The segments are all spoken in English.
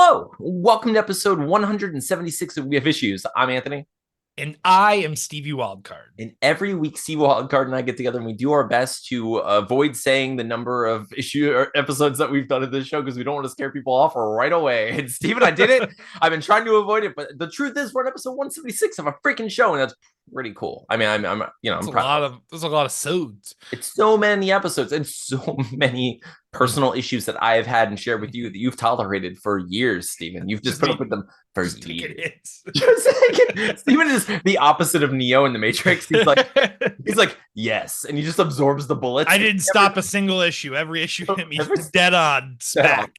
Hello, welcome to episode 176 of We Have Issues. I'm Anthony. And I am Stevie Wildcard. And every week, Steve Wildcard and I get together and we do our best to avoid saying the number of issue or episodes that we've done of this show because we don't want to scare people off right away. And Steven, I did it. I've been trying to avoid it, but the truth is, we're on episode 176 of a freaking show, and that's pretty cool. I mean, I'm proud. There's a lot of sods. It's so many episodes and so many personal issues that I have had and shared with you that you've tolerated for years, Steven. You've just put up with them for years. Steven is the opposite of Neo in the Matrix. He's like, yes, and he just absorbs the bullets. I didn't stop a single issue. Every issue hit me dead on smack.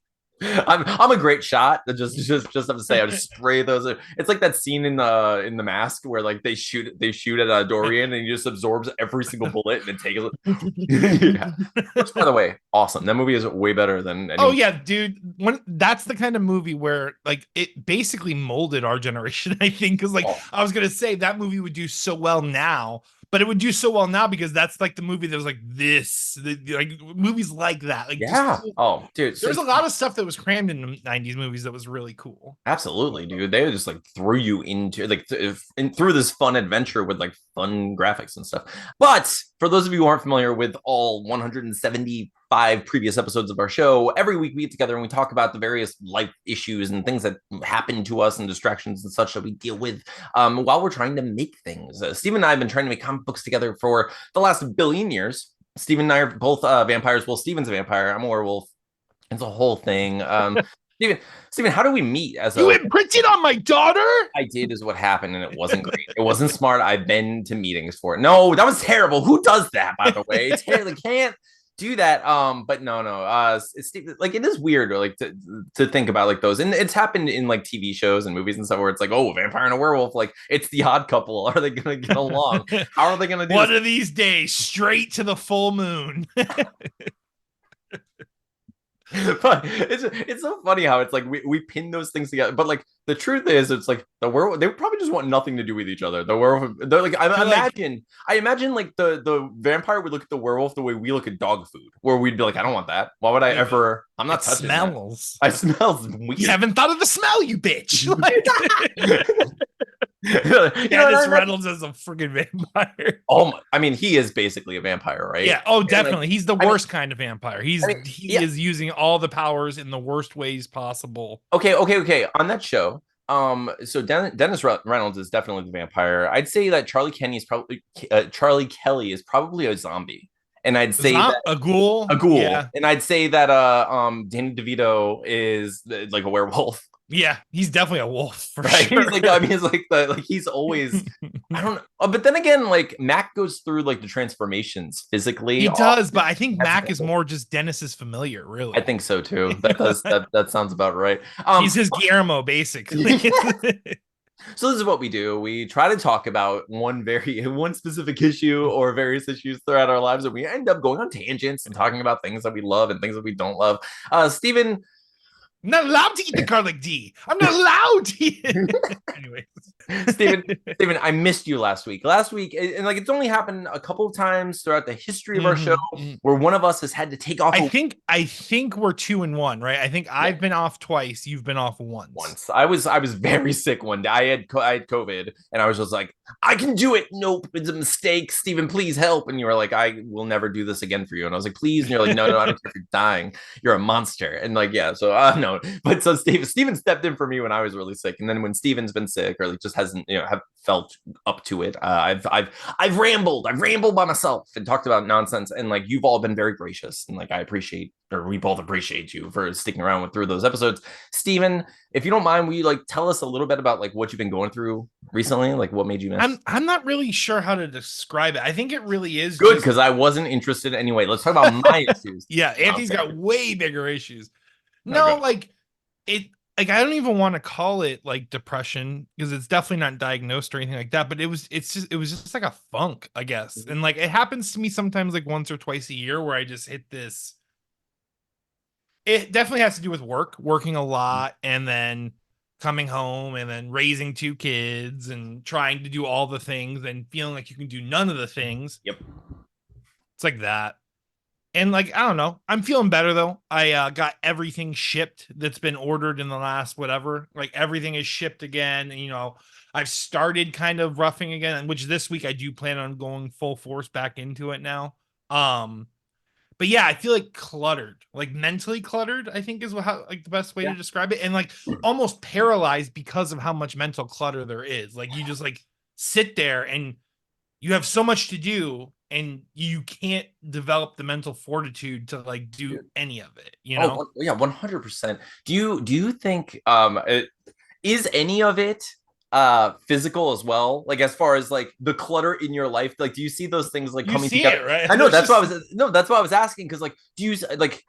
I'm a great shot. Just have to say, I just spray those. It's like that scene in the Mask where like they shoot at Dorian and he just absorbs every single bullet and then takes it. Yeah. Which, by the way, awesome. That movie is way better than. Oh yeah, dude. That's the kind of movie where like it basically molded our generation. I think because I was gonna say that movie would do so well now. But it would do so well now because that's like the movie that was like this, like movies like that. Like, yeah. Oh, dude. There's a lot of stuff that was crammed in the 90s movies that was really cool. Absolutely, dude. They just like threw you into like through this fun adventure with like fun graphics and stuff. But for those of you who aren't familiar with all 175 previous episodes of our show, every week we get together and we talk about the various life issues and things that happen to us and distractions and such that we deal with while we're trying to make things. Steve and I have been trying to make comic books together for the last billion years. Steve and I are both vampires. Well, Steven's a vampire. I'm a werewolf. It's a whole thing. Steven, how do we meet? You imprinted on my daughter? I did is what happened, and it wasn't great. It wasn't smart. I've been to meetings for it. No, that was terrible. Who does that, by the way? They can't do that. But no. It's like it is weird, like to think about like those, and it's happened in like TV shows and movies and stuff where it's like, oh, a vampire and a werewolf, like it's the odd couple. Are they gonna get along? How are they gonna do? One of these days, straight to the full moon. But it's so funny how it's like we pin those things together, but like the truth is it's like the werewolf, they probably just want nothing to do with each other. The werewolf, they're like, I imagine like the vampire would look at the werewolf the way we look at dog food, where we'd be like, I don't want that. Why would I ever? I'm not touching smells. That. I smells weird. You haven't thought of the smell, you bitch. Dennis Reynolds as a freaking vampire. Oh, I mean, he is basically a vampire, right? Yeah. Oh, definitely. He's the worst kind of vampire. He is using all the powers in the worst ways possible. Okay. On that show, so Dennis Reynolds is definitely the vampire. I'd say that Charlie Kelly is probably a zombie. And I'd say a ghoul. Yeah. And I'd say that Danny DeVito is like a werewolf. Yeah, he's definitely a wolf for sure. He's always I don't know. But then again, like Mac goes through like the transformations physically. He does, but I think Mac is more just Dennis's familiar, really. I think so too. That sounds about right. He's his Guillermo, basically. So this is what we do. We try to talk about one specific issue or various issues throughout our lives, and we end up going on tangents and talking about things that we love and things that we don't love. Steven, I'm not allowed to eat the garlic D. I'm not allowed to eat it. Anyways. Steven, I missed you last week. And like it's only happened a couple of times throughout the history of our show where one of us has had to take off. I think we're 2-1, right? I think I've been off twice. You've been off once. I was very sick one day. I had COVID, and I was just like, I can do it. Nope, it's a mistake. Steven, please help. And you were like, I will never do this again for you. And I was like, please. And you're like, no, I don't care if you're dying. You're a monster. And like, yeah. So no. But so Steven stepped in for me when I was really sick, and then when Steven's been sick or like just hasn't have felt up to it, I've rambled by myself and talked about nonsense, and like you've all been very gracious, and like we both appreciate you for sticking around through those episodes. Steven, if you don't mind, will you like tell us a little bit about like what you've been going through recently, like what made you miss? I'm not really sure how to describe it. I think it really is good because I wasn't interested anyway. Let's talk about my issues. Yeah, Anthony's got way bigger issues. No, like it. Like I don't even want to call it like depression because it's definitely not diagnosed or anything like that. But it was just like a funk, I guess. And like it happens to me sometimes like once or twice a year where I just hit this. It definitely has to do with working a lot, and then coming home and then raising 2 kids and trying to do all the things and feeling like you can do none of the things. Yep. It's like that. And like, I don't know, I'm feeling better though. I got everything shipped that's been ordered in the last whatever. Like everything is shipped again. And, I've started kind of roughing again, which this week I do plan on going full force back into it now. Um, but yeah, I feel like cluttered, like mentally cluttered, I think is how like the best way Yeah. to describe it. And like almost paralyzed because of how much mental clutter there is. Like you just like sit there and you have so much to do and you can't develop the mental fortitude to like do any of it, Yeah, 100%. Do you think is any of it physical as well? Like as far as like the clutter in your life, like do you see those things like You coming see together? it, right? I know There's that's why I just was no, that's why I was asking because like do you like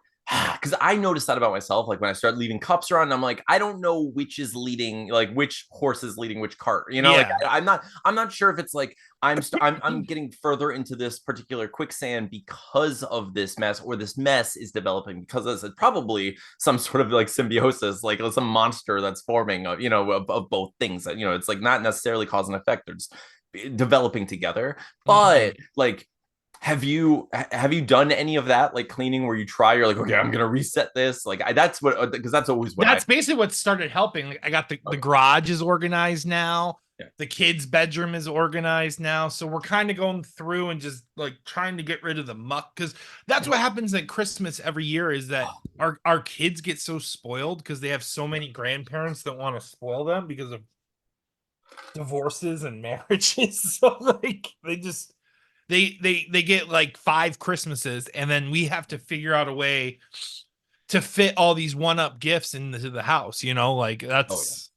because I noticed that about myself like when I started leaving cups around I'm like I don't know which is leading like which horse is leading which cart, like yeah. I'm not sure if it's like I'm getting further into this particular quicksand because of this mess or this mess is developing because it's probably some sort of like symbiosis like some monster that's forming of both things that it's like not necessarily cause and effect, they're just developing together. But Mhm. like have you done any of that like cleaning where you try you're like okay I'm gonna reset this like that's what because that's always what I That's basically what started helping. Like I got the okay. garage is organized now. Yeah. The kids' bedroom is organized now. So we're kind of going through and just like trying to get rid of the muck because that's what happens at Christmas every year is that our kids get so spoiled because they have so many grandparents that want to spoil them because of divorces and marriages. So like they get like 5 Christmases and then we have to figure out a way to fit all these one-up gifts into the house, like Oh yeah. that's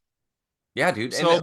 Yeah, dude. And so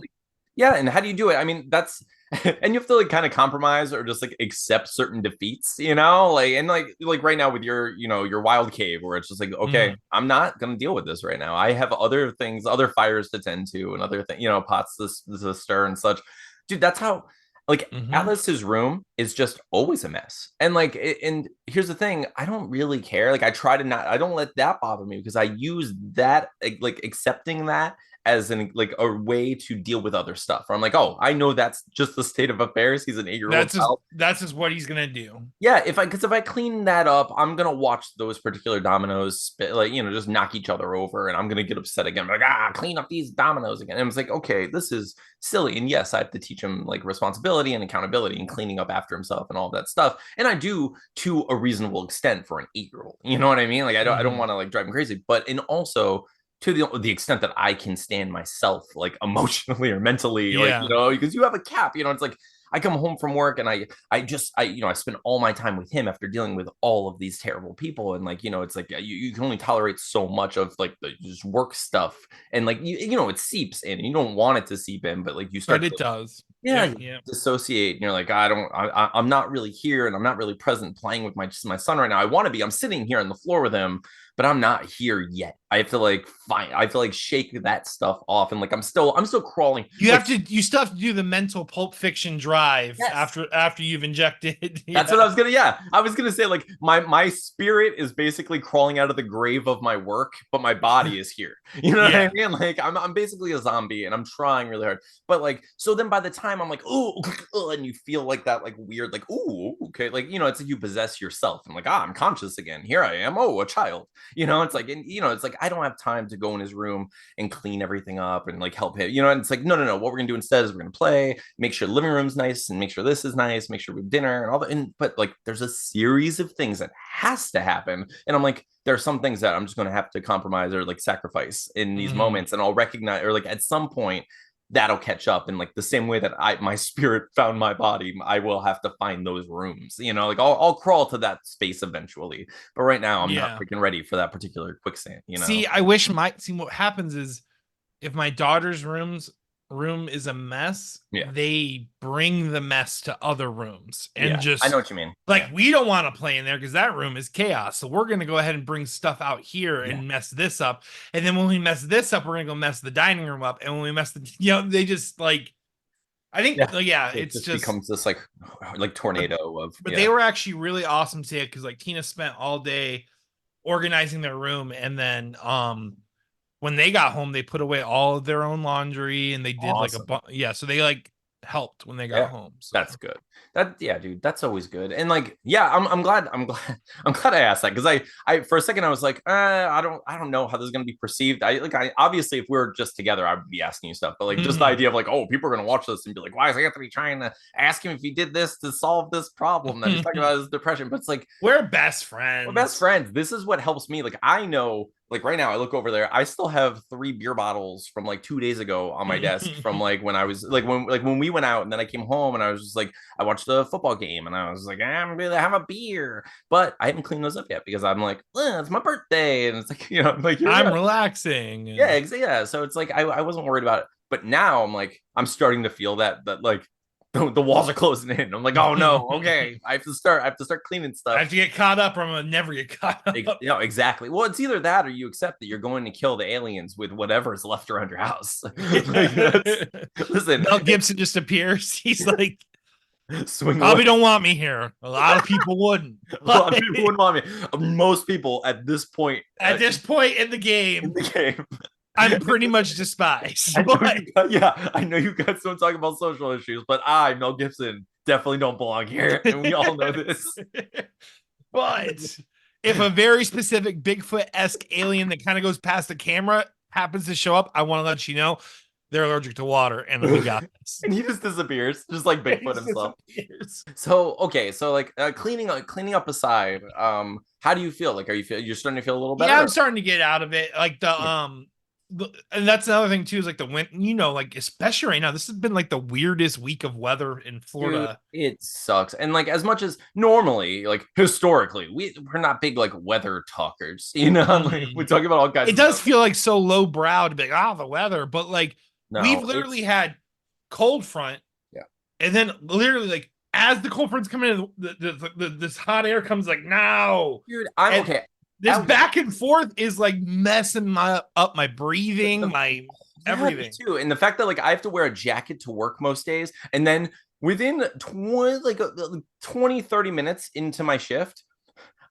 yeah, and how do you do it? I mean, that's and you have to like kind of compromise or just like accept certain defeats, like and like right now with your wild cave where it's just like, okay, mhm, I'm not gonna deal with this right now. I have other things, other fires to tend to, and other things, pots to stir and such. Dude, that's how like mhm. Atlas's room is just always a mess. And like and here's the thing, I don't really care. Like I don't let that bother me because I use that like accepting that as an like a way to deal with other stuff. Where I'm like, oh, I know that's just the state of affairs. He's an 8-year-old child. That's just what he's gonna do. Yeah, if I clean that up, I'm gonna watch those particular dominoes like just knock each other over, and I'm gonna get upset again. I'm like clean up these dominoes again. And it's like, okay, this is silly. And yes, I have to teach him like responsibility and accountability and cleaning up after himself and all that stuff. And I do to a reasonable extent for an 8-year-old. You know what I mean? Like I don't Mhm. want to like drive him crazy, but and also to the extent that I can stand myself, like emotionally or mentally, like Yeah. because you have a cap, it's like I come home from work and I spend all my time with him after dealing with all of these terrible people, and like it's like you can only tolerate so much of like the just work stuff, and like it seeps in, and you don't want it to seep in, but like you But start it to does. yeah, Yeah, you yeah. dissociate, and you're like, I'm not really here, and I'm not really present playing with my son right now. I want to be. I'm sitting here on the floor with him, but I'm not here yet. I have to like find. I have to like shake that stuff off, and like I'm still crawling. Like You still have to do the mental Pulp Fiction drive yes, after you've injected. that's what Yeah. I was gonna. Yeah, I was gonna say like my spirit is basically crawling out of the grave of my work, but my body is here. You know what I Yeah. mean? Like I'm basically a zombie, and I'm trying really hard. But like so then by the time I'm like oh, and you feel like that like weird like oh okay like it's like you possess yourself. I'm like I'm conscious again. Here I am. Oh, a child. It's like and it's like I don't have time to go in his room and clean everything up and like help him. And it's like no. What we're gonna do instead is we're gonna play, make sure the living room's nice, and make sure this is nice, make sure we have dinner and all that. And but like there's a series of things that has to happen, and I'm like there are some things that I'm just gonna have to compromise or like sacrifice in these Mhm. moments, and I'll recognize or like at some point that'll catch up in like the same way that my spirit found my body. I will have to find those rooms, like I'll crawl to that space eventually, but right now I'm not Yeah. freaking ready for that particular quicksand. See, I wish my see what happens is if my daughter's room is a mess, Yeah, they bring the mess to other rooms and yeah, I know just what you mean. like Yeah, we don't want to play in there because that room is chaos. So we're gonna go ahead and bring stuff out here yeah, and mess this up. And then when we mess this up, we're gonna go mess the dining room up. And when we mess the they just like I think yeah, yeah, it it's just just becomes this like but tornado of but they yeah. were actually really awesome today because like Tina spent all day organizing their room and then when they got home they put away all of their own laundry and they did like Awesome. yeah so they like helped when they got Yeah, home. So that's good. That yeah, dude, that's always good. And like, yeah, I'm glad I asked that because I for a second I was like, I don't know how this is gonna be perceived. I obviously if we are just together, I would be asking you stuff, but like just the idea of like, oh, people are gonna watch this and be like, why is Anthony trying to ask him if he did this to solve this problem that he's talking about his depression? But it's like we're best we're best friends. friends. This is what helps me. Like I know, like right now, I look over there. I still have 3 beer bottles from like 2 days ago on my desk from like when I was like when we went out and then I came home and I was just like I watched a football game and I was like I'm gonna have a beer, but I haven't cleaned those up yet because I'm like it's my birthday and it's like I'm like you're I'm right. relaxing. Yeah, yeah. So it's like I wasn't worried about it, but now I'm like I'm starting to feel that like the walls are closing in. I'm like, oh no, okay, I have to start cleaning I stuff. have to get caught up, or I'm gonna never get caught up. No, exactly. Well, it's either that or you accept that you're going to kill the aliens with whatever's left around your house. Like listen, Mel Gibson just appears. He's like, swing away. probably don't want me here. A lot of people wouldn't. A lot of people wouldn't want me. Most people at this point At this point in the in game, the game, I'm pretty much despised. I know you guys don't talk about social issues, but I, Mel Gibson, definitely don't belong here, and we all know this. But if a very specific Bigfoot-esque alien that kind of goes past the camera happens to show up, I want to let you know they're allergic to water, and we got this. And he just disappears, just like Bigfoot himself. So okay, so like cleaning up aside, how do you feel? Like, you're starting to feel a little better? Yeah, I'm starting to get out of it. Like and that's another thing too, is like the wind, like especially right now, this has been like the weirdest week of weather in Florida. Dude, it sucks. And like as much as normally, like historically, we're not big like weather talkers, like we talk about all kinds it of does stuff. feel like so low brow to be like, the weather, but like we've No, literally had cold front, yeah, and then literally like as the cold front's coming in, this hot air comes like now. dude, I'm And okay. this back and forth is like messing up my breathing, my everything. Too. And the fact that like I have to wear a jacket to work most days, and then within 20 30 minutes into my shift,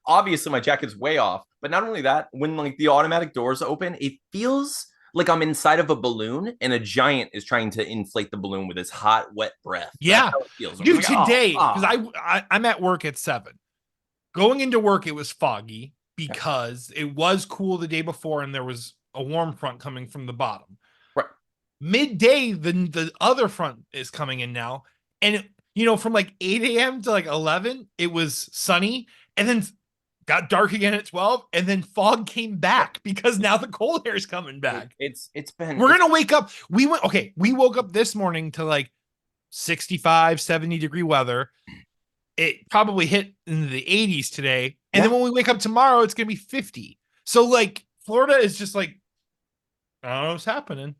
obviously my jacket's way off. But not only that, when like the automatic doors open, it feels like I'm inside of a balloon and a giant is trying to inflate the balloon with his hot, wet breath. Yeah. That's how it feels. Dude, like, today, because I'm at work at 7. Going into work, it was foggy because it was cool the day before and there was a warm front coming from the bottom. Right. Midday, the other front is coming in now. And, from like 8 a.m. to like 11, it was sunny. And then got dark again at 12, and then fog came back because now the cold air is coming back. We're gonna wake up. We woke up this morning to like 65, 70 degree weather. It probably hit in the 80s today, and then when we wake up tomorrow, it's gonna be 50. So like Florida is just like, I don't know what's happening.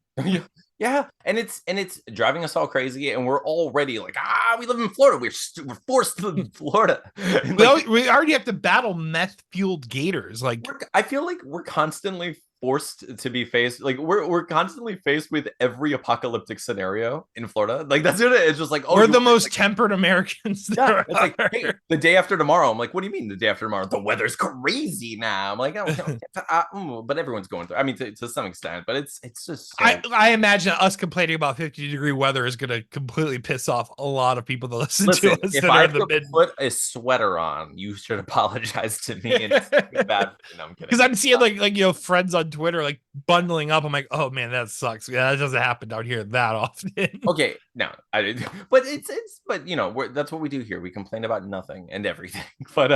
Yeah, and it's driving us all crazy, and we're already like, we live in Florida. We're forced to live in Florida. We already have to battle meth fueled gators. Like I feel like we're constantly forced to be faced, like we're constantly faced with every apocalyptic scenario in Florida. Like that's it. It's just like we're the most tempered Americans. Yeah, it's like, hey, the day after tomorrow. I'm like, what do you mean the day after tomorrow? The weather's crazy now. I'm like, but everyone's going through. I mean, to some extent, but it's just. So... I imagine us complaining about 50-degree weather is going to completely piss off a lot of people that listen to us. If I put a sweater on, you should apologize to me. And it's bad. No, I'm kidding. Because I'm seeing like friends on Twitter like bundling up. I'm like, oh man, that sucks. Yeah, that doesn't happen down here that often. Okay, no, but but that's what we do here. We complain about nothing and everything. But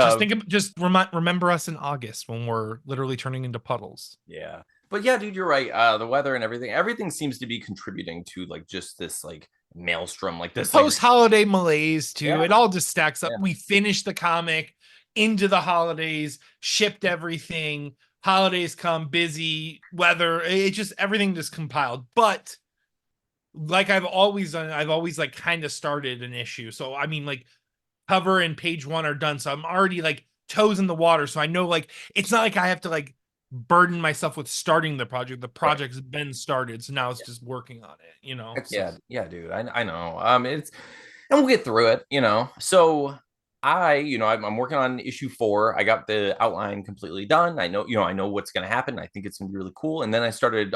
remember us in August when we're literally turning into puddles. Yeah, but yeah, dude, you're right. The weather and everything seems to be contributing to like just this like maelstrom, like this post-holiday malaise too. Yeah. It all just stacks up. Yeah. We finished the comic into the holidays, shipped everything. Holidays come, busy weather. It just everything just compiled. But like I've always done, I've always like kind of started an issue. So I mean, like cover and page 1 are done. So I'm already like toes in the water. So I know like it's not like I have to like burden myself with starting the project. The project's been started. So now it's just working on it, Yeah, dude. I know. And we'll get through it, So I'm working on issue 4. I got the outline completely done. I know what's going to happen. I think it's going to be really cool. And then I started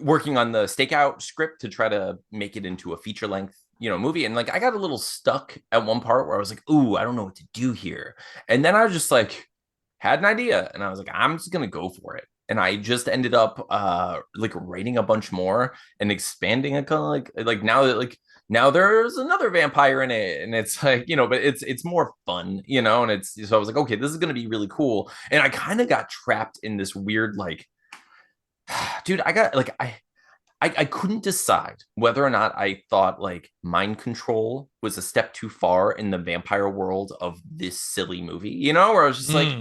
working on the stakeout script to try to make it into a feature length, movie. And like I got a little stuck at one part where I was like, ooh, I don't know what to do here. And then I was just like, had an idea, and I was like, I'm just gonna go for it. And I just ended up like writing a bunch more and expanding it, kind of like now that like now there's another vampire in it, and it's like, but it's more fun, and it's so I was like, okay, this is gonna be really cool. And I kind of got trapped in this weird like dude, I got like I couldn't decide whether or not I thought like mind control was a step too far in the vampire world of this silly movie, where I was just like,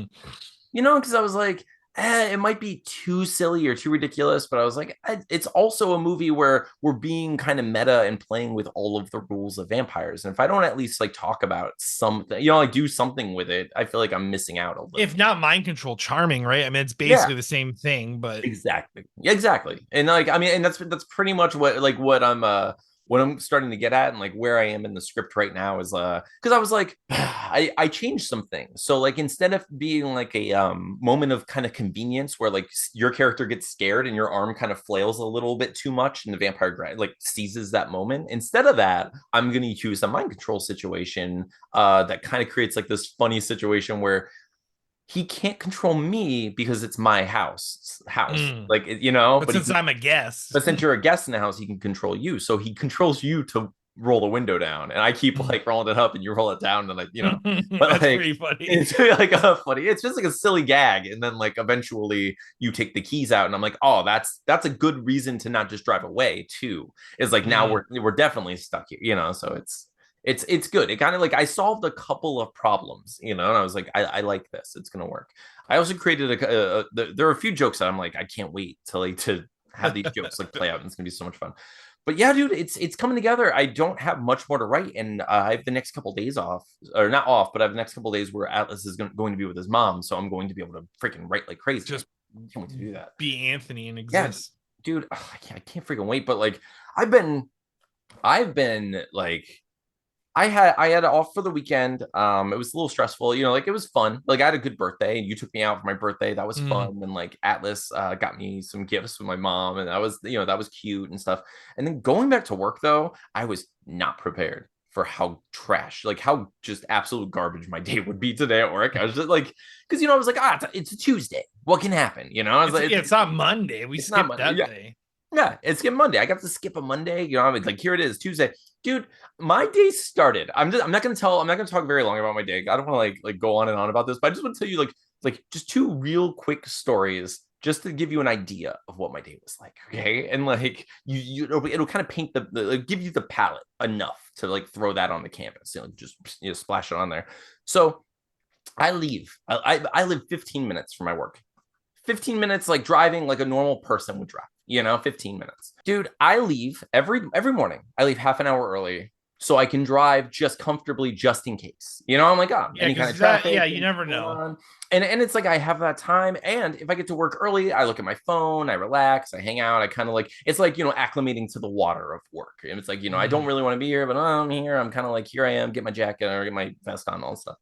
because I was like, it might be too silly or too ridiculous, but I was like, it's also a movie where we're being kind of meta and playing with all of the rules of vampires. And if I don't at least like talk about something, like do something with it, I feel like I'm missing out a little. If not mind control, charming, right? I mean, it's Yeah, basically the same thing, but exactly. And like, I mean, and that's pretty much what I'm starting to get at, and like where I am in the script right now is because I was like, I changed some things. So like instead of being like a moment of kind of convenience where like your character gets scared and your arm kind of flails a little bit too much and the vampire like seizes that moment, instead of that, I'm gonna choose a mind control situation that kind of creates like this funny situation where he can't control me because it's my house, like but since I'm a guest, but since you're a guest in the house, he can control you. So he controls you to roll the window down, and I keep like rolling it up, and you roll it down, and but that's like pretty funny. it's like a funny. It's just like a silly gag, and then like eventually you take the keys out, and I'm like, oh, that's a good reason to not just drive away too. Is like now we're definitely stuck here, So it's good. It kind of like I solved a couple of problems, and I was like, I like this. It's gonna work. I also created there are a few jokes that I'm like, I can't wait to have these jokes like play out, and it's gonna be so much fun. But yeah, dude, it's coming together. I don't have much more to write, and I have the next couple of days off, or not off, but I have the next couple of days where Atlas is going to be with his mom, so I'm going to be able to freaking write like crazy. Just can't wait to do that. Be Anthony and exist, dude. I can't freaking wait. But like, I've been like I had off for the weekend. It was a little stressful, like it was fun. Like I had a good birthday, and you took me out for my birthday. That was fun. And like Atlas got me some gifts with my mom, and that was cute and stuff. And then going back to work though, I was not prepared for how trash, like how just absolute garbage my day would be today at work. I was just like, because I was like, it's a Tuesday. What can happen? I was like, it's not Monday. We skipped that day. Yeah, it's Monday. I got to skip a Monday. I mean, like here it is, Tuesday. Dude, my day started. I'm not gonna talk very long about my day. I don't want to like go on and on about this, but I just want to tell you like just two real quick stories just to give you an idea of what my day was like. Okay. And like it'll kind of paint like, give you the palette enough to like throw that on the canvas, just splash it on there. So I leave. I live 15 minutes from my work. 15 minutes like driving like a normal person would drive, 15 minutes. Dude, I leave every morning. I leave half an hour early so I can drive just comfortably just in case. I'm like, any kind of traffic. Yeah, you never know. And it's like I have that time. And if I get to work early, I look at my phone, I relax, I hang out, I kind of like it's like, acclimating to the water of work. And it's like, I don't really want to be here, but I'm here. I'm kind of like, here I am, get my jacket or get my vest on, all that stuff.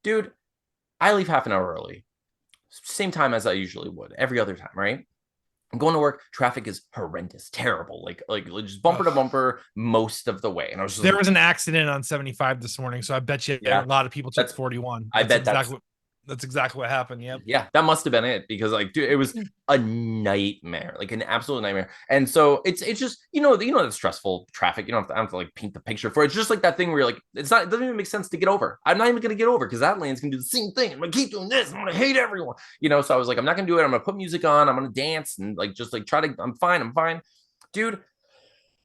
Dude, I leave half an hour early. Same time as I usually would every other time, right? I'm going to work. Traffic is horrendous, terrible, like just bumper to bumper most of the way. And I was just there was an accident on 75 this morning, so I bet you a lot of people took 41. I bet that's exactly what happened. Yep. Yeah, that must have been it because like, dude, it was a nightmare, like an absolute nightmare. And so it's just the stressful traffic. You don't have to like paint the picture for it. It's just like that thing where you're like, it doesn't even make sense to get over. I'm not even gonna get over because that lane's gonna do the same thing. I'm gonna keep doing this. I'm gonna hate everyone. So I was like, I'm not gonna do it. I'm gonna put music on. I'm gonna dance and like just like try to. I'm fine, dude.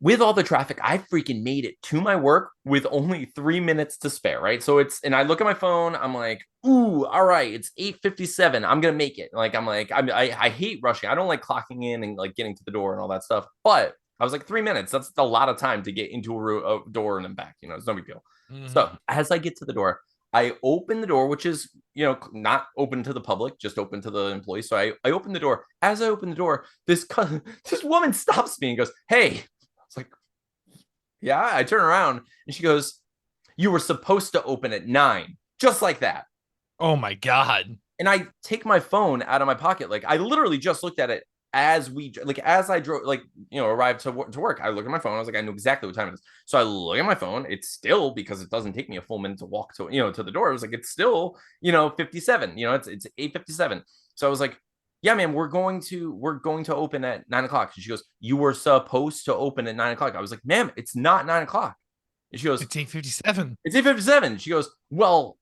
With all the traffic, I freaking made it to my work with only 3 minutes to spare, right? So and I look at my phone, I'm like, ooh, all right, it's 8:57. I'm gonna make it. Like, I hate rushing. I don't like clocking in and like getting to the door and all that stuff. But I was like, 3 minutes. That's a lot of time to get into a door and then back. It's no big deal. So as I get to the door, I open the door, which is, not open to the public, just open to the employees. So I open the door. As I open the door, this woman stops me and goes, hey. It's like, yeah, I turn around and she goes, you were supposed to open at 9, just like that. Oh my God. And I take my phone out of my pocket. Like I literally just looked at it as I drove, arrived to work, I look at my phone. I was like, I know exactly what time it is. So I look at my phone. It's still, because it doesn't take me a full minute to walk to the door. I was like, it's still 57. It's 8:57. So I was like, yeah, man, we're going to open at 9 o'clock. And she goes, you were supposed to open at 9 o'clock. I was like, ma'am, it's not 9 o'clock. And she goes, It's 8:57. it's 8:57. She goes, well,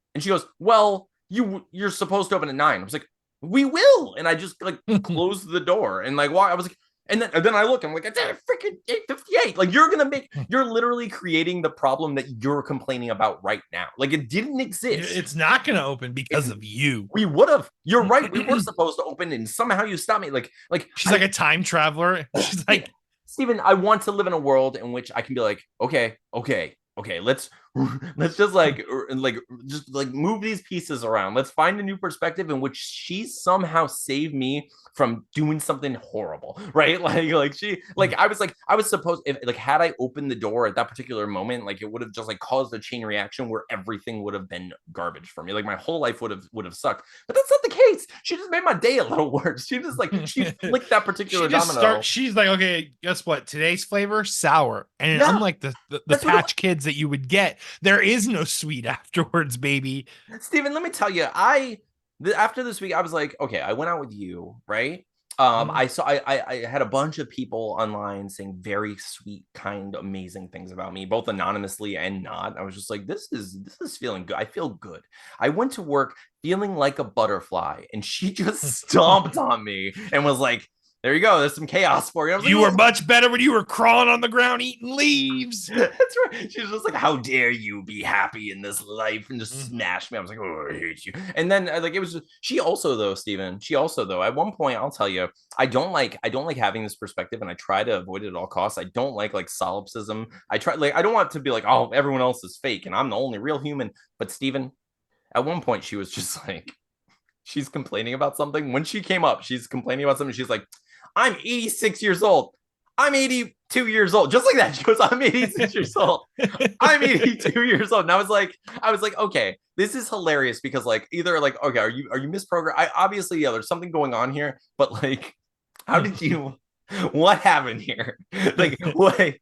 you're supposed to open at 9. I was like, we will. And I just like closed the door and like walk. I was like, and then I look, I'm like, it's at freaking 8:58. Like you're literally creating the problem that you're complaining about right now. Like it didn't exist. It's not gonna open because of you. We would have. You're right. We were supposed to open, and somehow you stopped me. Like she's like a time traveler. She's like, Steven, I want to live in a world in which I can be like, okay, let's just just like move these pieces around. Let's find a new perspective in which she somehow saved me from doing something horrible, right? I was supposed, if like had I opened the door at that particular moment, like it would have just like caused a chain reaction where everything would have been garbage for me. Like my whole life would have sucked. But that's not the case. She just made my day a little worse. She flicked that particular domino. She's like, okay, guess what? Today's flavor, sour. And Yeah, unlike the Patch Kids that you would get, there is no sweet afterwards, baby. Steven, let me tell you, after this week, I was like, okay, I went out with you, right? I had a bunch of people online saying very sweet, kind, amazing things about me, both anonymously and not. I was just like, this is feeling good. I feel good. I went to work feeling like a butterfly, and she just stomped on me and was like, there you go. There's some chaos for you. You were much better when you were crawling on the ground eating leaves. That's right. She was just like, how dare you be happy in this life, and just smashed me. I was like, oh, I hate you. And then like it was just, she also though, Steven, at one point, I'll tell you, I don't like having this perspective, and I try to avoid it at all costs. I don't like solipsism. I don't want to be like, oh, everyone else is fake and I'm the only real human. But Steven, at one point she was just like, she's complaining about something. When she came up, she's complaining about something. She's like, I'm 86 years old. I'm 82 years old. Just like that. She goes, I'm 86 years old. I'm 82 years old. And I was like, okay, this is hilarious because like either like, okay, are you misprogrammed? Obviously, yeah, there's something going on here, but like, what happened here? Like, what?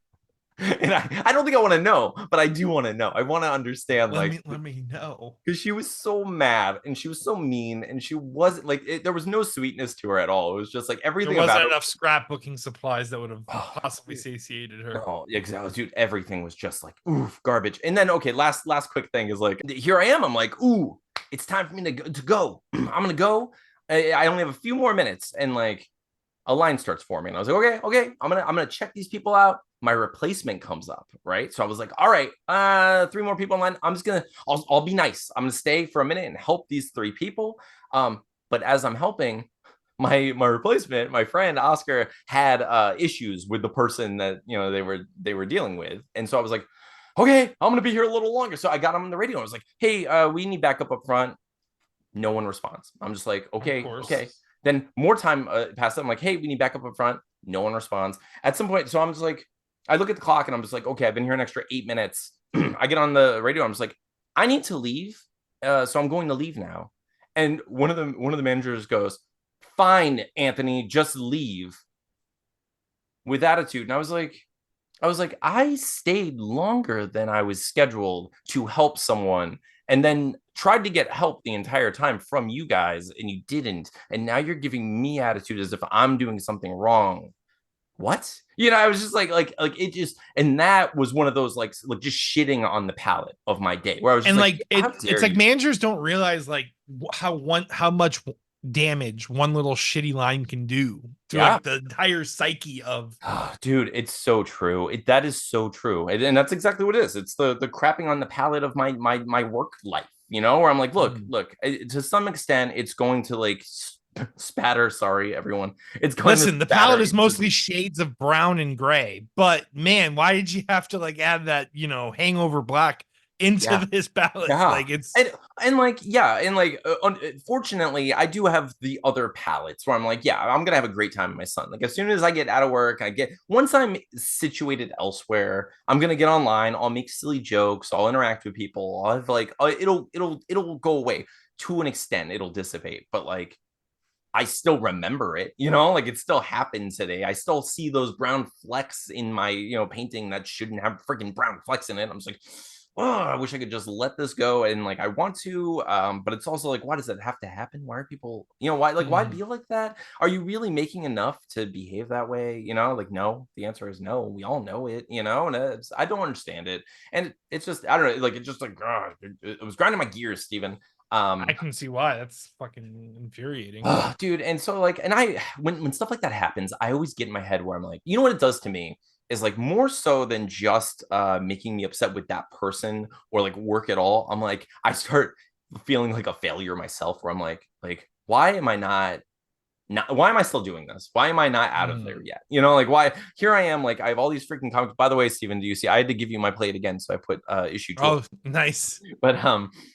And I don't think I want to know, but I do want to know. I want to understand. Let me know, because she was so mad and she was so mean, and she wasn't like there was no sweetness to her at all. It was just like everything. There wasn't enough scrapbooking supplies that would have possibly satiated her. Oh, exactly, dude. Everything was just like oof, garbage. And then okay, last quick thing is like here I am. I'm like, ooh, it's time for me to go. I'm gonna go. I only have a few more minutes, and like a line starts forming. I was like, okay, I'm gonna check these people out. My replacement comes up, right? So I was like, all right, 3 more people in line. I'll be nice. I'm gonna stay for a minute and help these 3 people. But as I'm helping, my replacement, my friend Oscar, had issues with the person that they were dealing with, and so I was like, okay, I'm gonna be here a little longer. So I got him on the radio. I was like, hey, we need backup up front. No one responds. I'm just like, okay. Then more time passed. I'm like, hey, we need backup up front. No one responds. At some point, so I'm just like, I look at the clock and I'm just like, okay, I've been here an extra 8 minutes. I get on the radio. I'm just like, I need to leave. So I'm going to leave now. And one of the managers goes, fine, Anthony, just leave, with attitude. And I was like, I stayed longer than I was scheduled to help someone, and then tried to get help the entire time from you guys, and you didn't. And now you're giving me attitude as if I'm doing something wrong. What? I was just like it just, and that was one of those like just shitting on the palate of my day, where I was just it's like managers don't realize like how much damage one little shitty line can do to like the entire psyche of dude. It's so true. That is so true. And that's exactly what it is. It's the crapping on the palate of my work life, where I'm like, look, to some extent it's going to like spatter. Sorry, everyone. It's going listen. The palette is mostly shades of brown and gray, but man, why did you have to like add that hangover black into this palette? Like it's and fortunately I do have the other palettes where I'm like, I'm gonna have a great time with my son. Like as soon as I get out of work, once I'm situated elsewhere, I'm gonna get online, I'll make silly jokes, I'll interact with people, I'll have like it'll go away to an extent, it'll dissipate, but like I still remember it, you know, like it still happened today. I still see those brown flecks in my, painting that shouldn't have freaking brown flecks in it. I'm just like, oh, I wish I could just let this go. And like, I want to, but it's also like, why does that have to happen? Why are people, why be like that? Are you really making enough to behave that way? Like, no, the answer is no. We all know it, and I don't understand it. And it's just, I don't know, like, it's just like, it was grinding my gears, Steven. I can see why. That's fucking infuriating. Dude, and so like, and I when stuff like that happens, I always get in my head where I'm like, what it does to me is like more so than just making me upset with that person or like work at all. I'm like, I start feeling like a failure myself where I'm like, why am I not, why am I still doing this? Why am I not out of there yet? Like, why here I am, like I have all these freaking comics. By the way, Steven, do you see I had to give you my plate again, so I put issue 12. Oh, nice. But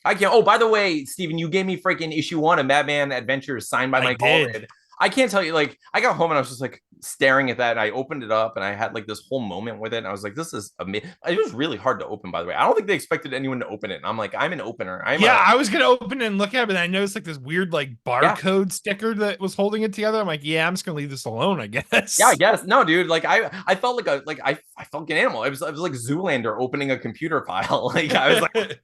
I can't. Oh, by the way, Steven, you gave me freaking issue 1 of Madman Adventures signed by Mike Allred. I can't tell you, like, I got home and I was just like staring at that, and I opened it up and I had like this whole moment with it, and I was like, this is amazing. It was really hard to open, by the way. I don't think they expected anyone to open it. And I'm like, I'm an opener. I was gonna open it and look at it, and I noticed like this weird like barcode sticker that was holding it together. I'm like, yeah, I'm just gonna leave this alone, I guess. Yeah, I guess. No, dude, like I felt like I felt like an animal. It was like Zoolander opening a computer file. Like I was like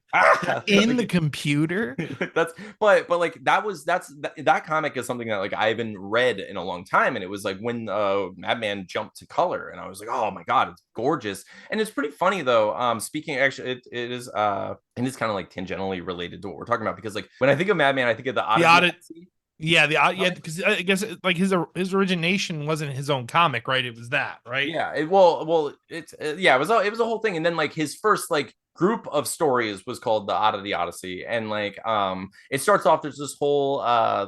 in the computer. but like that comic is something that like I haven't read in a long time, and it was like when Madman jumped to color, and I was like, oh my god, it's gorgeous. And it's pretty funny though. Speaking, actually, it is and it's kind of like tangentially related to what we're talking about, because like when I think of Madman, I think of the Odyssey. Yeah, because I guess like his origination wasn't his own comic, right? It was that, right? Yeah, it was a whole thing, and then like his first like group of stories was called the Odyssey, and like it starts off, there's this whole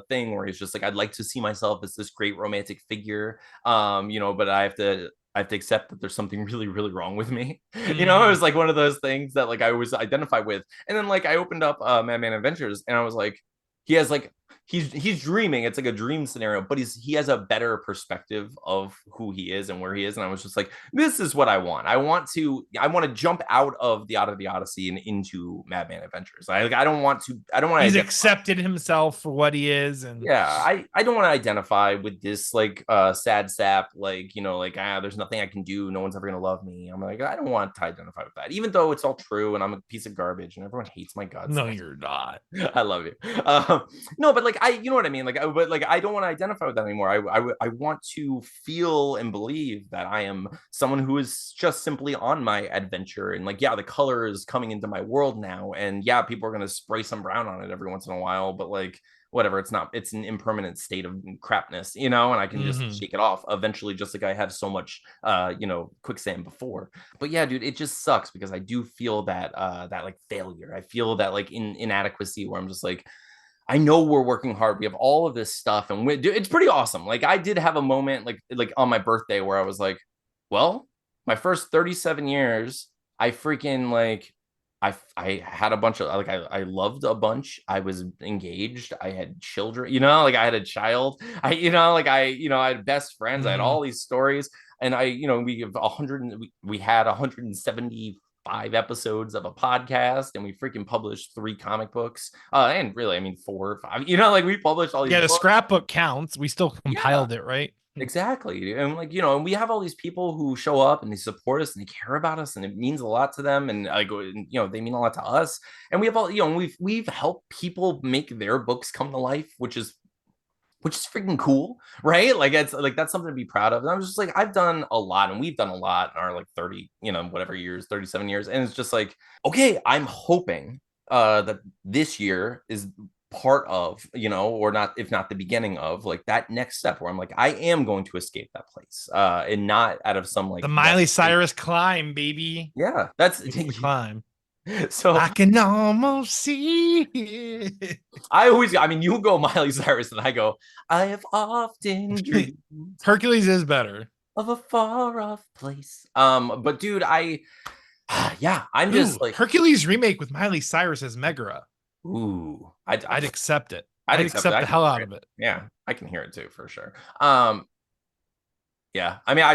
thing where he's just like, I'd like to see myself as this great romantic figure, but I have to accept that there's something really, really wrong with me. It was like one of those things that like I was identified with. And then like I opened up Madman Adventures, and I was like, he has like he's dreaming. It's like a dream scenario, but he has a better perspective of who he is and where he is. And I was just like, this is what I want. I want to jump out of the Odyssey and into Madman Adventures. I don't want to. He's accepted himself for what he is, and I don't want to identify with this like sad sap, like there's nothing I can do. No one's ever gonna love me. I'm like, I don't want to identify with that, even though it's all true and I'm a piece of garbage and everyone hates my guts. No, you're not. I love you. No, but like you know what I mean. Like, I don't want to identify with that anymore. I want to feel and believe that I am someone who is just simply on my adventure, and like, yeah, the color is coming into my world now, and yeah, people are gonna spray some brown on it every once in a while, but like, whatever, it's an impermanent state of crapness, and I can just shake it off eventually, just like I have so much quicksand before. But yeah, dude, it just sucks because I do feel that that like failure. I feel that like inadequacy, where I'm just like, I know we're working hard. We have all of this stuff, and it's pretty awesome. Like I did have a moment like on my birthday where I was like, well, my first 37 years, I freaking like I had a bunch of like I loved a bunch. I was engaged. I had children. Like I had a child. I had best friends. I had all these stories, and we have 100. We had 175 episodes of a podcast, and we freaking published 3 comic books, and really, I mean 4 or 5. Like we published all these. Yeah, the scrapbook counts. We still compiled it, right? Exactly. And like, and we have all these people who show up and they support us and they care about us, and it means a lot to them, and like, they mean a lot to us. And we have all, we've helped people make their books come to life, which is freaking cool, right? Like it's like, that's something to be proud of. And I was just like, I've done a lot, and we've done a lot in our like 30 whatever years, 37 years, and it's just like, okay, I'm hoping that this year is part of, or not, if not the beginning of like that next step where I'm like, I am going to escape that place, and not out of some like the Miley Cyrus climb, baby. Yeah, that's the climb. So I can almost see it. I mean, you go Miley Cyrus and I go, I have often dreamed. Hercules is better. Of a far off place. But dude, I'm just like, Hercules remake with Miley Cyrus as Megara. Ooh, I'd accept it. I'd accept the hell out of it. Yeah, I can hear it too, for sure. Yeah, I mean,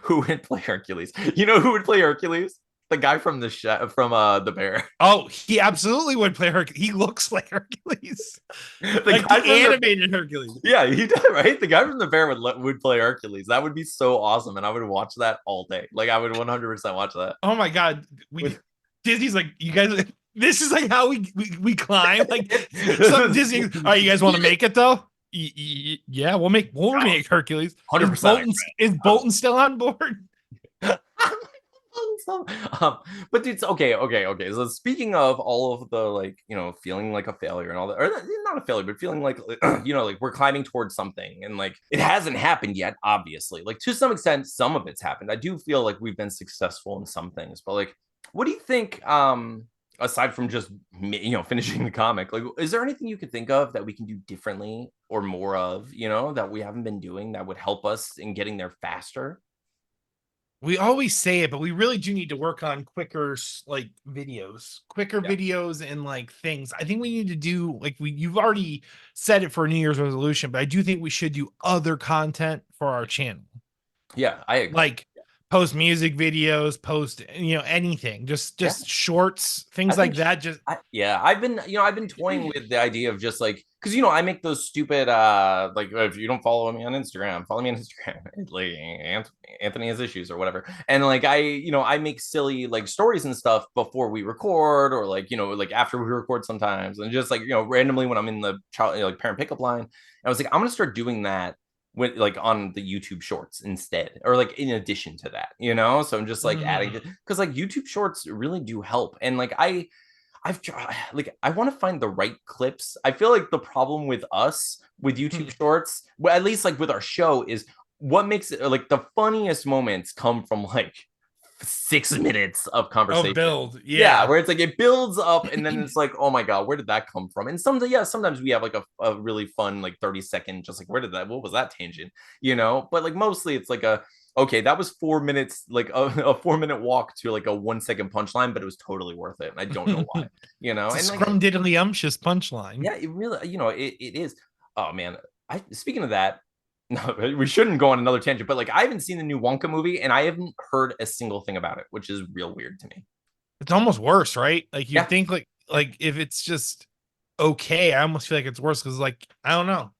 who would play Hercules? Who would play Hercules? The guy from from the Bear. Oh, he absolutely would play Hercules. He looks like Hercules, The like guy the from the animated Hercules. Yeah, he did, right? The guy from the Bear would play Hercules. That would be so awesome, and I would watch that all day. Like I would 100% watch that. Oh my god, we With Disney's like, you guys. This is like how we climb. Like some Disney. All right, you guys want to make it though? Yeah, we'll remake Hercules. Is 100%. Bolton still on board? um, but dude, okay. So speaking of all of the like, feeling like a failure and all that, or not a failure, but feeling like, like we're climbing towards something, and like it hasn't happened yet. Obviously, like to some extent, some of it's happened. I do feel like we've been successful in some things, but like, what do you think? Aside from just finishing the comic, like, is there anything you could think of that we can do differently or more of, that we haven't been doing that would help us in getting there faster? We always say it, but we really do need to work on quicker Yeah. videos and like things. I think we need to do like you've already said it for a New Year's resolution, but I do think we should do other content for our channel. Yeah, I agree. Like post music videos, post anything, Yeah. just shorts, I things like think, that. Just yeah, I've been toying with the idea of just like, because I make those stupid like, if you don't follow me on Instagram, follow me on Instagram. Like Anthony has issues or whatever, and like I make silly like stories and stuff before we record, or like like after we record sometimes, and just like randomly when I'm in the child like parent pickup line. I was like, I'm gonna start doing that with like on the YouTube shorts instead, or like in addition to that, so I'm just like adding it, because like YouTube shorts really do help. And like I've tried, like I want to find the right clips. I feel like the problem with us with YouTube shorts, well, at least like with our show, is what makes it like the funniest moments come from like 6 minutes of oh, conversation. build, Yeah, yeah. where it's like it builds up and then it's like, oh my God, where did that come from? And sometimes we have like a really fun, like 30-second, just like, what was that tangent? But like mostly it's like okay, that was 4 minutes, like a 4 minute walk to like a 1 second punchline, but it was totally worth it. And I don't know why, It's a and like, scrumdiddlyumptious punchline. yeah, it really, it is. Oh man, speaking of that, no, we shouldn't go on another tangent, but like I haven't seen the new Wonka movie and I haven't heard a single thing about it, which is real weird to me. It's almost worse, right? Like you'd Yeah, think like if it's just okay, I almost feel like it's worse because like I don't know.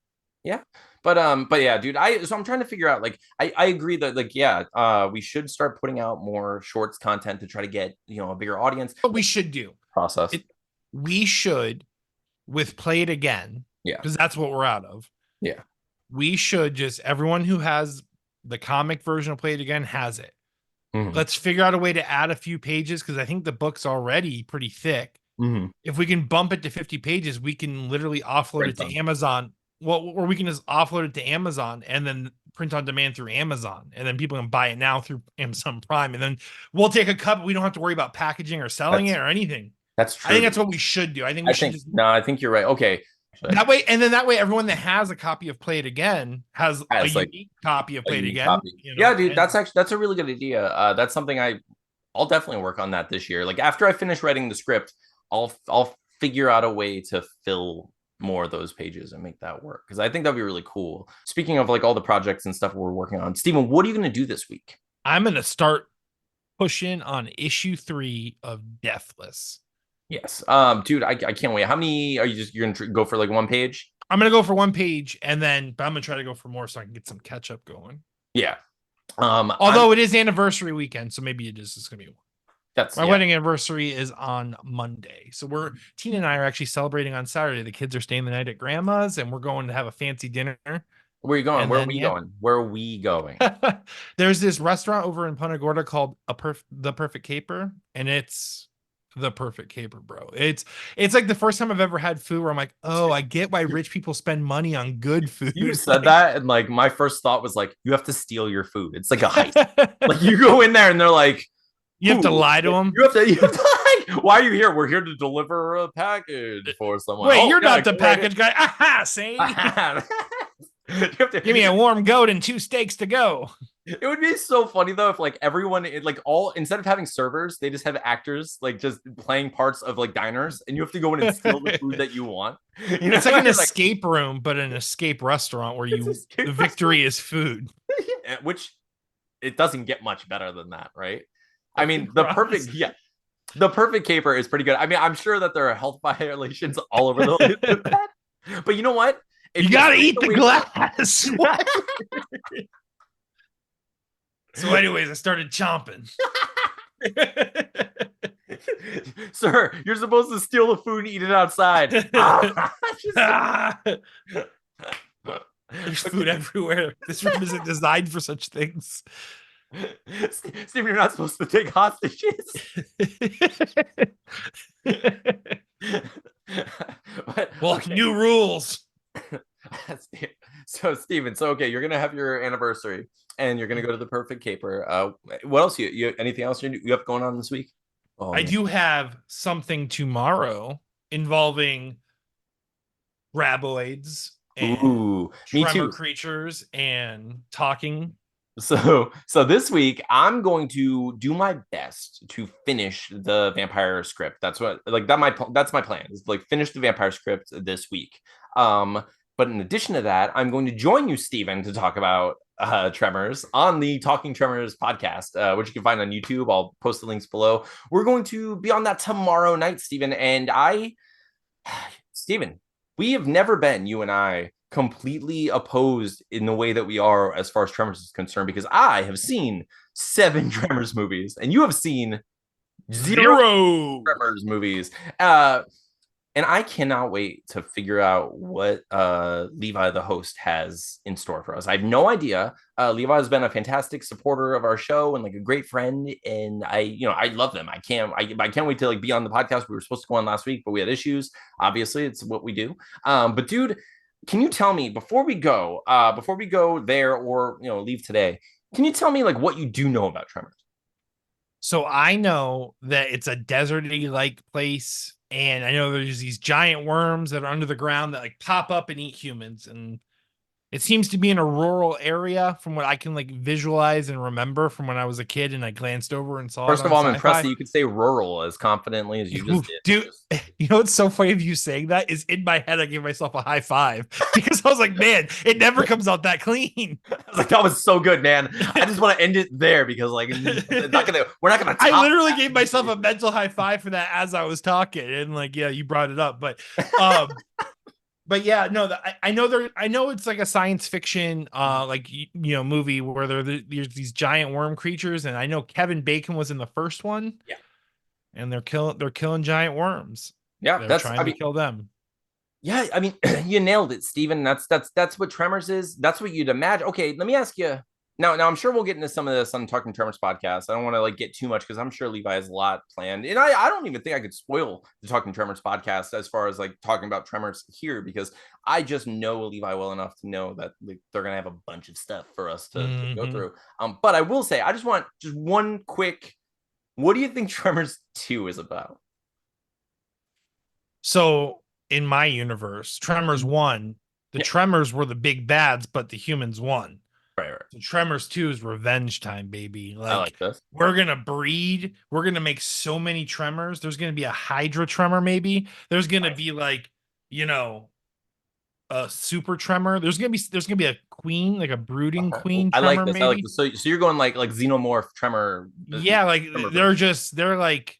yeah. But yeah, dude, I'm trying to figure out, like, I agree that like, yeah, we should start putting out more shorts content to try to get, a bigger audience. What we should do. Process. We should with Play It Again, Yeah. because that's what we're out of. Yeah. We should just everyone who has the comic version of Play It Again has it. Mhm. Let's figure out a way to add a few pages because I think the book's already pretty thick. Mhm. If we can bump it to 50 pages, we can literally offload Right it to on. Amazon. Well, or we can just offload it to Amazon and then print on demand through Amazon. And then people can buy it now through Amazon Prime. And then we'll take a cut, but we don't have to worry about packaging or selling it or anything. That's I think true. that's what we should do. I think we should just No, I think you're right. Okay. that way, and then that way, everyone that has a copy of Play It Again has a As like unique copy of a Play It unique Again. copy. Yeah, dude, that's a really good idea. That's something I'll definitely work on that this year. Like after I finish writing the script, I'll figure out a way to fill more of those pages and make that work, because I think that'd be really cool. Speaking of like all the projects and stuff we're working on, Steven, what are you going to do this week? I'm gonna start pushing on issue 3 of Deathless. Yes. Dude, I can't wait. How many are you're gonna go for, like one page? I'm gonna go for one page, but I'm gonna try to go for more so I can get some catch up going. Yeah. Although it is anniversary weekend, so maybe it's gonna be one. That's My wedding anniversary is on Monday, so Tina and I are actually celebrating on Saturday. The kids are staying the night at grandma's, and we're going to have a fancy dinner. Where are you going? Where are we going? Where are we going? There's this restaurant over in Punta Gorda called The Perfect Caper, and it's the perfect caper, bro. It's like the first time I've ever had food where I'm like, oh, I get why rich people spend money on good food. You said that, and like my first thought was like, you have to steal your food. It's like a heist. Like you go in there and they're like, you have to lie to them. You have to like, why are you here? We're here to deliver a package for someone. Wait, you're not the package guy. Aha, see? Give me a warm goat and 2 steaks to go. It would be so funny though if like everyone like all instead of having servers, they just have actors like just playing parts of like diners, and you have to go in and steal the food that you want. It's like an escape room, but an escape restaurant where the victory is food. Which it doesn't get much better than that, right? I mean, across. the perfect caper is pretty good. I mean, I'm sure that there are health violations all over the place with that. But you know what? If You you gotta stay eat the away from glass. What? So, anyways, I started chomping. Sir, you're supposed to steal the food and eat it outside. There's food everywhere. This room isn't designed for such things. Steve, you're not supposed to take hostages. But Well, okay. new rules. So Steven, so okay, you're gonna have your anniversary and you're gonna go to the Perfect Caper. What else you anything else you have going on this week? Oh I man. do have something tomorrow involving graboids and Ooh, me tremor too. creatures and talking. So this week I'm going to do my best to finish the vampire script. That's what like that's my plan is like finish the vampire script this week. But in addition to that, I'm going to join you, Steven, to talk about Tremors on the Talking Tremors podcast, which you can find on YouTube. I'll post the links below. We're going to be on that tomorrow night, Steven, and Steven, we have never been, you and I, completely opposed in the way that we are as far as Tremors is concerned, because I have seen 7 Tremors movies, and you have seen 0 Zero. Tremors movies. And I cannot wait to figure out what Levi, the host, has in store for us. I have no idea. Levi has been a fantastic supporter of our show and like a great friend, and I love them. I can't wait to like be on the podcast. We were supposed to go on last week, but we had issues. Obviously, it's what we do. But dude, can you tell me before we go there or leave today? Can you tell me like what you do know about Tremors? So I know that it's a deserty like place, and I know there's these giant worms that are under the ground that like pop up and eat humans, and it seems to be in a rural area from what I can like visualize and remember from when I was a kid and I glanced over and saw it First of on all, I'm impressed sci-fi. that you could say rural as confidently as you just did. Dude, you know what's so funny of you saying that is in my head I gave myself a high five because I was like, man, it never comes out that clean. I was like, that was so good, man. I just want to end it there because like we're not gonna I top literally that. gave myself a mental high five for that as I was talking, and like, yeah, you brought it up, but yeah, no, I know it's like a science fiction, like movie where there's these giant worm creatures, and I know Kevin Bacon was in the first one, Yeah. and they're killing giant worms. Yeah, They're trying to kill them. yeah, I mean, you nailed it, Steven. That's what Tremors is. That's what you'd imagine. Okay, let me ask you. Now I'm sure we'll get into some of this on Talking Tremors podcast. I don't want to like get too much because I'm sure Levi has a lot planned. And I don't even think I could spoil the Talking Tremors podcast as far as like talking about Tremors here because I just know Levi well enough to know that like, they're gonna have a bunch of stuff for us to go through. But I will say, I just want just one quick. What do you think Tremors 2 is about? So in my universe, Tremors won. The Yeah. Tremors were the big bads, but the humans won. Right, right. So Tremors 2 is revenge time, baby. I Like like this. we're gonna breed. We're gonna make so many Tremors. There's gonna be a Hydra Tremor, maybe. There's gonna Nice. be like, you know, a super Tremor. There's gonna be a queen, like a brooding Okay. queen I like Tremor, this. I like maybe. this. So you're going like xenomorph tremor, Yeah, like tremor they're version. just they're like,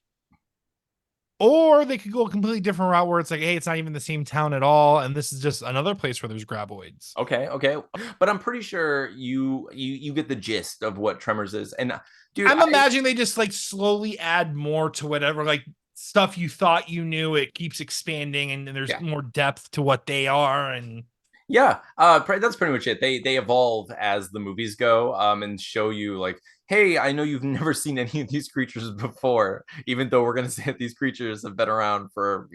or they could go a completely different route where it's like, hey, it's not even the same town at all, and this is just another place where there's graboids. Okay, okay, but I'm pretty sure you get the gist of what Tremors is. And dude, I'm imagining they just like slowly add more to whatever like stuff you thought you knew. It keeps expanding, and there's yeah, more depth to what they are. And yeah, that's pretty much it. They evolve as the movies go, and show you like, hey, I know you've never seen any of these creatures before, even though we're gonna say that these creatures have been around for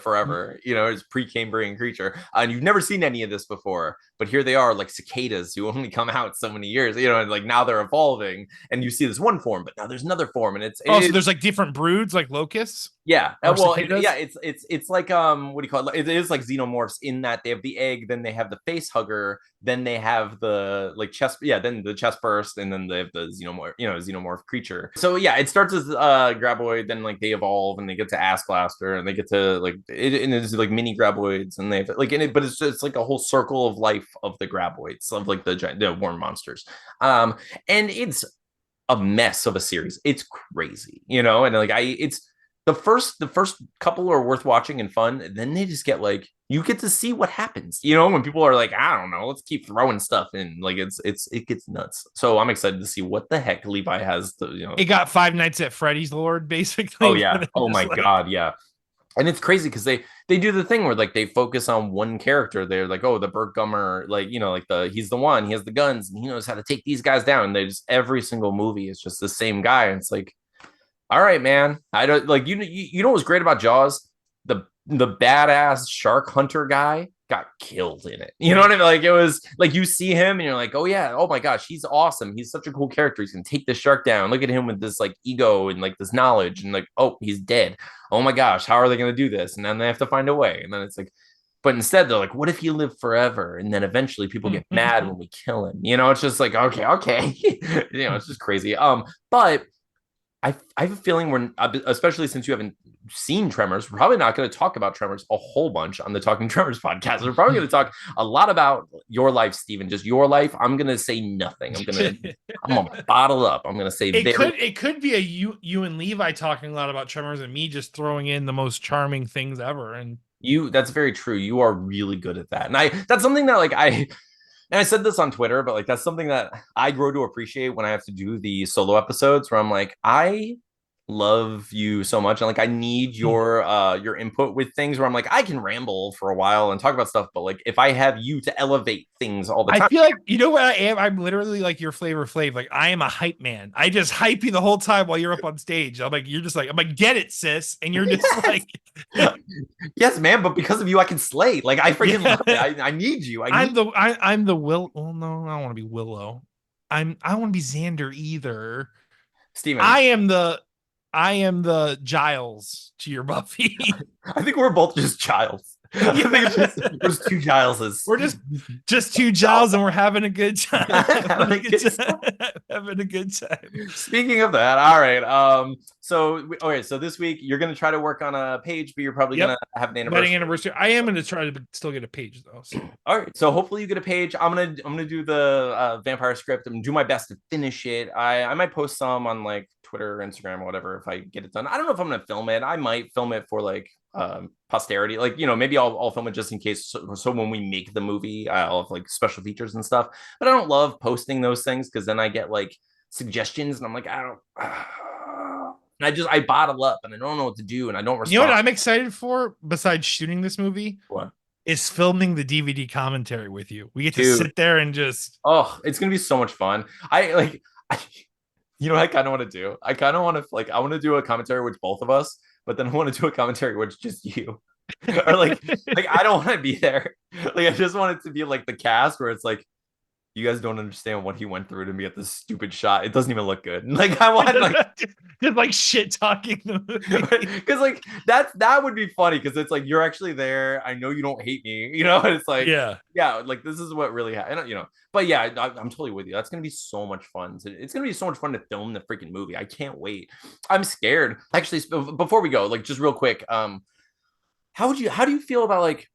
forever. It's pre-Cambrian creature, and you've never seen any of this before. But here they are, like cicadas who only come out so many years, and like now they're evolving, and you see this one form, but now there's another form, and also there's like different broods, like locusts yeah. or Well, cicadas. yeah, it's like what do you call it? It is like xenomorphs in that they have the egg, then they have the face hugger, then they have the like chest, yeah, then the chest burst, and then they have the xenomorph creature. So yeah, it starts as graboid, then like they evolve and they get to ass blaster and they get to like and it's like mini graboids and they have like in it, but it's just like a whole circle of life of the graboids of like the worm monsters. And a mess of a series. It's crazy, you know, and like it's the first couple are worth watching and fun, and then they just get like you get to see what happens, you know, when people are like, I don't know, let's keep throwing stuff in. Like it gets nuts. So I'm excited to see what the heck Levi has to, you know. It got Five Nights at Freddy's Lord, Oh basically. yeah. Oh my God, yeah. And it's crazy because they do the thing where like they focus on one character. They're like, oh, the Burt Gummer, like, you know, like he's the one, he has the guns and he knows how to take these guys down. And they just every single movie is just the same guy. And it's like, all right, man. I don't like you know what's great about Jaws? The badass shark hunter guy got killed in it. You know what I mean? Like it was like you see him and you're like, oh yeah, oh my gosh, he's awesome. He's such a cool character. He's gonna take the shark down. Look at him with this like ego and like this knowledge, and like, oh, he's dead. Oh my gosh, how are they gonna do this? And then they have to find a way. And then it's like, but instead they're like, what if he lived forever? And then eventually people get mad when we kill him. You know, it's just like, okay. You know, it's just crazy. But I have a feeling we're, especially since you haven't seen Tremors, we're probably not going to talk about Tremors a whole bunch on the Talking Tremors podcast. We're probably going to talk a lot about your life, Steven, just your life. I'm going to say nothing. I'm going to bottle up. I'm going to say it could be a you and Levi talking a lot about Tremors and me just throwing in the most charming things ever. And that's very true. You are really good at that. And that's something that like and I said this on Twitter, but like that's something that I grow to appreciate when I have to do the solo episodes where I'm like, I love you so much. And like I need your input with things where I'm like, I can ramble for a while and talk about stuff, but like if I have you to elevate things all the time. I feel like you know what I am? I'm literally like your Flavor Flav. Like I am a hype man. I just hype you the whole time while you're up on stage. I'm like, you're just like, I'm like, get it, sis. And you're just like yes, man, but because of you, I can slay. Like I freaking love it. I need you. I'm the Will. Oh no, I don't want to be Willow. I don't want to be Xander either. Steven. I am the Giles to your Buffy. I think we're both just Giles. I think it's just two Gileses. We're just two Giles, and we're having a good time. having a good time. Speaking of that, all right. So this week you're gonna try to work on a page, but you're probably gonna have an anniversary. I am gonna try to still get a page though. So. All right. So hopefully you get a page. I'm gonna do the vampire script. I'm gonna do my best to finish it. I might post some on like Twitter, Instagram, or whatever if I get it done. I don't know if I'm gonna film it. I might film it for like posterity, like, you know, maybe I'll film it just in case, so when we make the movie I'll have like special features and stuff. But I don't love posting those things because then I get like suggestions and I'm like, I don't and I bottle up and I don't know what to do and I don't respond. You know what I'm excited for besides shooting this movie? What? Is filming the DVD commentary with you. We get to sit there and just it's gonna be so much fun. You know what I kind of want to do? I kind of want to like I want to do a commentary with both of us, but then I want to do a commentary with just you. Or like I don't want to be there. Like I just want it to be like the cast where it's like you guys don't understand what he went through to me at this stupid shot. It doesn't even look good. Like I want like just like shit talking the movie. Because like that would be funny because it's like you're actually there. I know you don't hate me, you know. And it's like yeah, like this is what really happened, you know. But yeah, I'm totally with you. That's gonna be so much fun. It's gonna be so much fun to film the freaking movie. I can't wait. I'm scared. Actually, before we go, like just real quick, how do you feel about like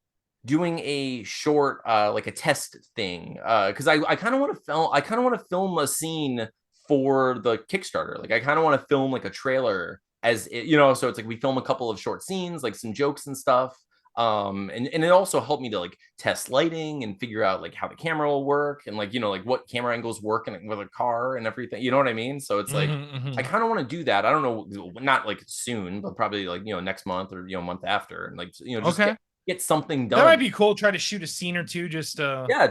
doing a short like a test thing, because I kind of want to film a scene for the Kickstarter. Like I kind of want to film like a trailer as it, you know, so it's like we film a couple of short scenes, like some jokes and stuff, and it also helped me to like test lighting and figure out like how the camera will work and like, you know, like what camera angles work and with a car and everything, you know what I mean? So it's like I kind of want to do that. I don't know, not like soon, but probably like, you know, next month or, you know, month after, and like, you know, just get something done. That might be cool. Try to shoot a scene or two, just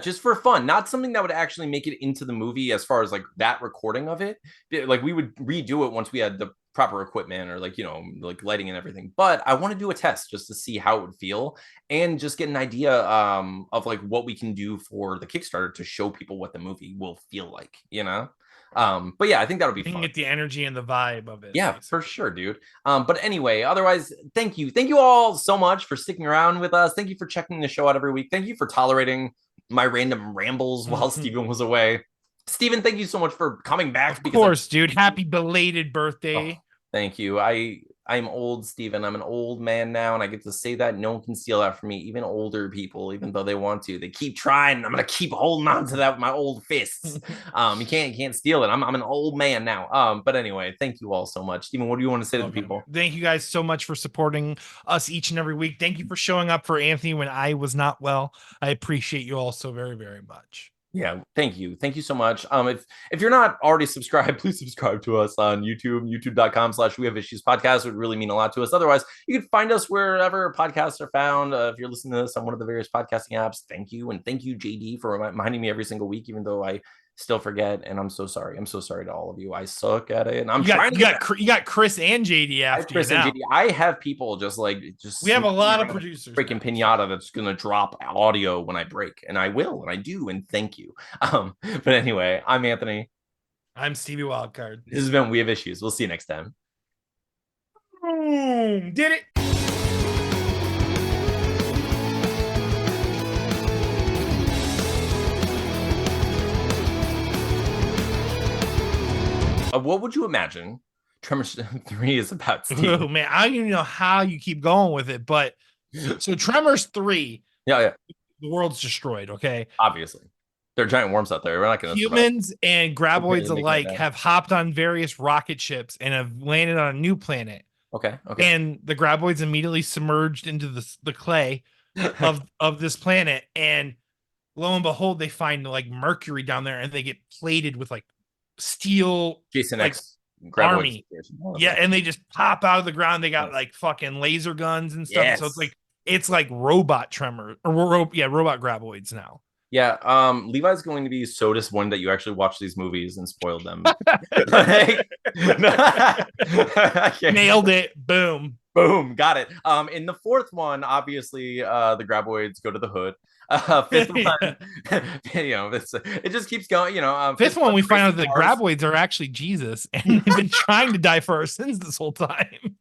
just for fun, not something that would actually make it into the movie as far as like that recording of it. Like we would redo it once we had the proper equipment or like, you know, like lighting and everything. But I want to do a test just to see how it would feel and just get an idea of like what we can do for the Kickstarter to show people what the movie will feel like, you know. But yeah, I think that'll be fun. Get the energy and the vibe of it. Yeah, basically. For sure, dude. But anyway, otherwise, thank you all so much for sticking around with us. Thank you for checking the show out every week. Thank you for tolerating my random rambles while Steven was away. Steven, thank you so much for coming back. Of course, dude. Happy belated birthday. Oh, thank you. I I'm old, Steven. I'm an old man now, and I get to say that. No one can steal that from me. Even older people, even though they want to, they keep trying. I'm gonna keep holding on to that with my old fists. You can't steal it. I'm an old man now. But anyway, thank you all so much, Steven. What do you want to say to the people? Thank you guys so much for supporting us each and every week. Thank you for showing up for Anthony when I was not well. I appreciate you all so very, very much. Yeah, thank you. Thank you so much. If you're not already subscribed, please subscribe to us on YouTube, youtube.com/we have issues podcast would really mean a lot to us. Otherwise, you can find us wherever podcasts are found. If you're listening to this on one of the various podcasting apps, thank you. And thank you, JD, for reminding me every single week, even though I still forget. And I'm so sorry. I'm so sorry to all of you. I suck at it. And I'm trying to you got Chris and JD after Chris you now. and JD. I have people just we have a lot of producers. Freaking pinata that's gonna drop audio when I break, and I will, and I do, and thank you. But anyway, I'm Anthony. I'm Stevie Wildcard. This has been We Have Issues. We'll see you next time. Did it. What would you imagine Tremors 3 is about, Steve? Oh, man, I don't even know how you keep going with it, but so Tremors 3, yeah, the world's destroyed, okay? Obviously. There are giant worms out there. We're not going to humans and graboids alike have hopped on various rocket ships and have landed on a new planet. Okay. And the graboids immediately submerged into the clay of this planet, and lo and behold, they find like mercury down there, and they get plated with like steel Jason like X army. Yeah, and they just pop out of the ground. They got like fucking laser guns and stuff. Yes. So it's like robot Tremor or robot graboids now. Yeah, Levi's going to be so disappointed that you actually watched these movies and spoiled them. Nailed it. Boom. Got it. In the fourth one, obviously, the graboids go to the hood. Fifth one, it just keeps going. Fifth one, we find out that the graboids are actually Jesus, and they've been trying to die for our sins this whole time.